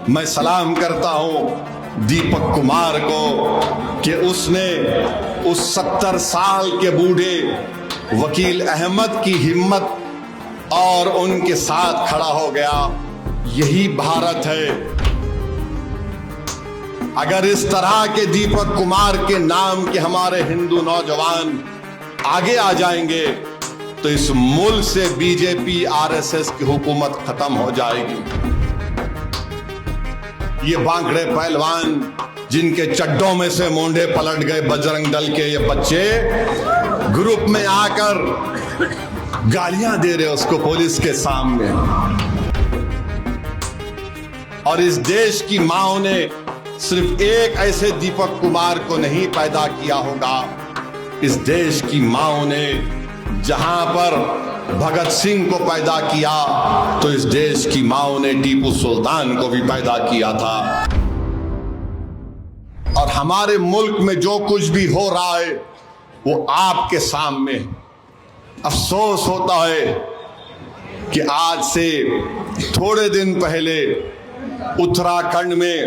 मैं सलाम करता हूं दीपक कुमार को कि उसने उस 70 साल के बूढ़े वकील अहमद की हिम्मत और उनके साथ खड़ा हो गया। यही भारत है। अगर इस तरह के दीपक कुमार के नाम के हमारे हिंदू नौजवान आगे आ जाएंगे तो इस मुल्क से बीजेपी आरएसएस की हुकूमत खत्म हो जाएगी। ये बांकड़े पहलवान जिनके चड्डों में से मोंढे पलट गए बजरंग दल के ये बच्चे ग्रुप में आकर गालियां दे रहे उसको पुलिस के सामने। और इस देश की माओ ने सिर्फ एक ऐसे दीपक कुमार को नहीं पैदा किया होगा। इस देश की माओ ने जहां पर भगत सिंह को पैदा किया तो इस देश की माओ ने टीपू सुल्तान को भी पैदा किया था। और हमारे मुल्क में जो कुछ भी हो रहा है वो आपके सामने। अफसोस होता है कि आज से थोड़े दिन पहले उत्तराखंड में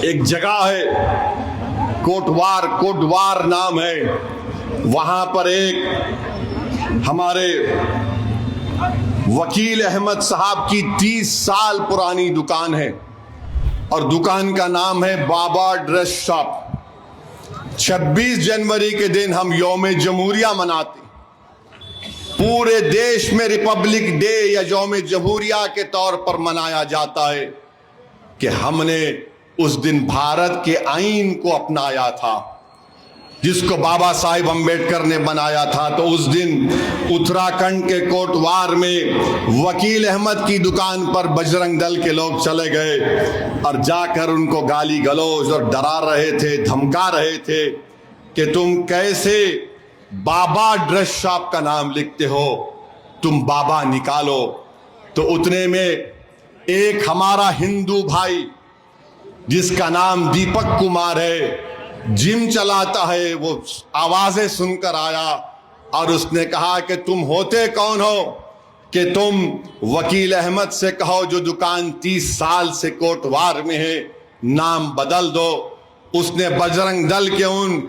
एक जगह है कोटवार नाम है। वहां पर एक हमारे वकील अहमद साहब की 30 साल पुरानी दुकान है और दुकान का नाम है बाबा ड्रेस शॉप। 26 जनवरी के दिन हम यौम जमहूरिया मनाते। पूरे देश में रिपब्लिक डे या यौम जमहूरिया के तौर पर मनाया जाता है कि हमने उस दिन भारत के आईन को अपनाया था जिसको बाबा साहिब अम्बेडकर ने बनाया था। तो उस दिन उत्तराखंड के कोटवार में वकील अहमद की दुकान पर बजरंग दल के लोग चले गए और जाकर उनको गाली गलौज और डरा रहे थे, धमका रहे थे कि तुम कैसे बाबा ड्रेस शॉप का नाम लिखते हो, तुम बाबा निकालो। तो उतने में एक हमारा हिंदू भाई जिसका नाम दीपक कुमार है, जिम चलाता है, वो आवाजें सुनकर आया और उसने कहा कि तुम होते कौन हो कि तुम वकील अहमद से कहो जो दुकान 30 साल से कोटवार में है नाम बदल दो। उसने बजरंग दल के उन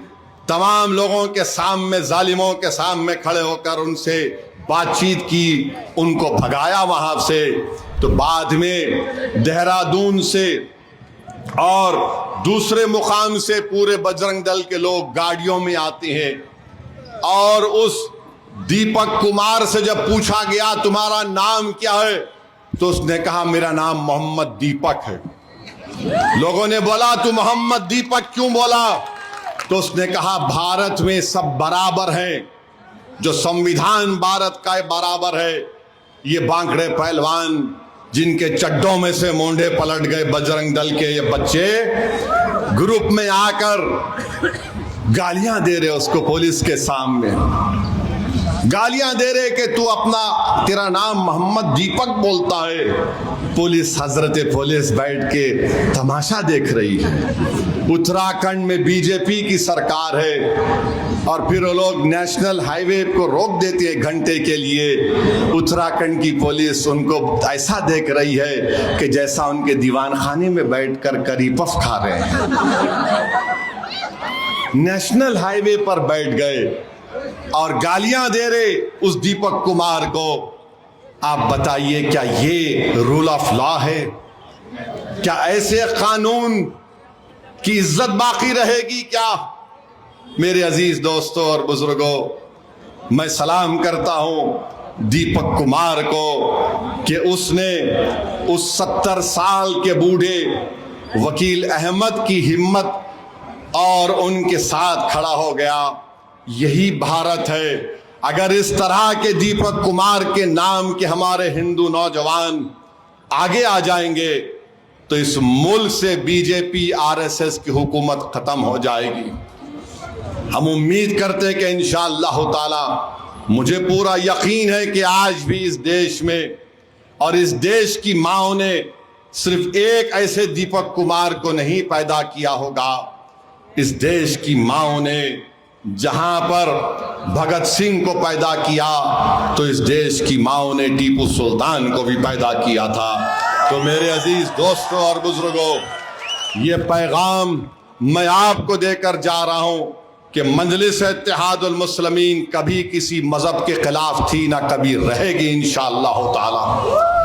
तमाम लोगों के सामने, जालिमों के सामने खड़े होकर उनसे बातचीत की, उनको भगाया वहां से। तो बाद में देहरादून से और दूसरे मुकाम से पूरे बजरंग दल के लोग गाड़ियों में आते हैं और उस दीपक कुमार से जब पूछा गया तुम्हारा नाम क्या है तो उसने कहा मेरा नाम मोहम्मद दीपक है। लोगों ने बोला तू मोहम्मद दीपक क्यों बोला? तो उसने कहा भारत में सब बराबर हैं, जो संविधान भारत का बराबर है। ये बांकड़े पहलवान जिनके चड्डों में से मोंढे पलट गए बजरंग दल के ये बच्चे ग्रुप में आकर गालियां दे रहे उसको पुलिस के सामने। गालियां दे रहे कि तू तेरा नाम मोहम्मद दीपक बोलता है। पुलिस, हजरत पुलिस बैठ के तमाशा देख रही है। उत्तराखंड में बीजेपी की सरकार है और फिर वो लोग नेशनल हाईवे को रोक देती है घंटे के लिए। उत्तराखंड की पुलिस उनको ऐसा देख रही है कि जैसा उनके दीवान खाने में बैठकर करी पफ खा रहे हैं। नेशनल हाईवे पर बैठ गए और गालियां दे रहे उस दीपक कुमार को। आप बताइए क्या ये रूल ऑफ लॉ है? क्या ऐसे कानून की इज्जत बाकी रहेगी क्या? मेरे अजीज दोस्तों और बुजुर्गों, मैं सलाम करता हूं दीपक कुमार को कि उसने उस 70 साल के बूढ़े वकील अहमद की हिम्मत और उनके साथ खड़ा हो गया। यही भारत है। अगर इस तरह के दीपक कुमार के नाम के हमारे हिंदू नौजवान आगे आ जाएंगे तो इस मुल्क से बीजेपी आरएसएस की हुकूमत खत्म हो जाएगी। हम उम्मीद करते हैं कि इंशाअल्लाह ताला, मुझे पूरा यकीन है कि आज भी इस देश में और इस देश की माओ ने सिर्फ एक ऐसे दीपक कुमार को नहीं पैदा किया होगा। इस देश की माओ ने जहां पर भगत सिंह को पैदा किया तो इस देश की माओ ने टीपू सुल्तान को भी पैदा किया था। तो मेरे अजीज दोस्तों और बुजुर्गों, ये पैगाम मैं आपको देकर जा रहा हूं कि मजलिस इत्तेहादुल मुस्लिमीन कभी किसी मजहब के खिलाफ थी, ना कभी रहेगी इंशाअल्लाह ताला।